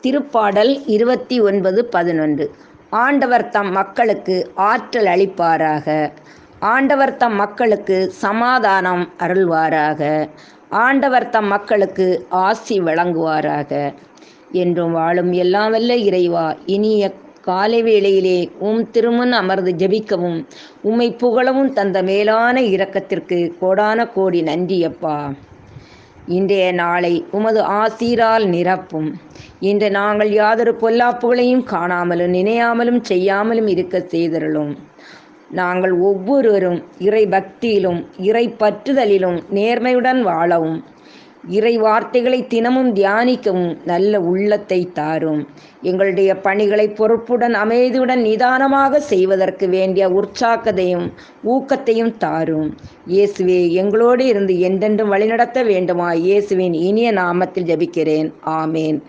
திருப்பாடல் 29:11. ஆண்டவர் தம் மக்களுக்கு ஆற்றல் அளிப்பாராக. ஆண்டவர் தம் மக்களுக்கு சமாதானம் அருள்வாராக. ஆண்டவர் தம் மக்களுக்கு ஆசி வழங்குவாராக. என்றும் வாழும் எல்லாம் வல்ல இறைவா, இனிய காலை வேளையிலே திருமுன் அமர்ந்து ஜெபிக்கவும் உம்மை புகழவும் தந்த மேலான இரக்கத்திற்கு கோடான கோடி நன்றியப்பா. இன்றைய நாளை உமது ஆசீரால் நிரப்பும். இன்று நாங்கள் யாதொரு பொல்லாப்புகளையும் காணாமலும் நினையாமலும் செய்யாமலும் இருக்க செய்தருளும். நாங்கள் ஒவ்வொருவரும் இறை பக்தியிலும் இறை பற்றுதலிலும் நேர்மையுடன் வாழவும், இறை வார்த்தைகளை தினமும் தியானிக்கவும் நல்ல உள்ளத்தை தாரும். எங்களுடைய பணிகளை பொறுப்புடன் அமைதியுடன் நிதானமாக செய்வதற்கு வேண்டிய உற்சாகத்தையும் ஊக்கத்தையும் தாரும். இயேசுவே, எங்களோடு இருந்து என்றென்றும் வழிநடத்த வேண்டுமா? இயேசுவின் இனிய நாமத்தில் ஜெபிக்கிறேன். ஆமேன்.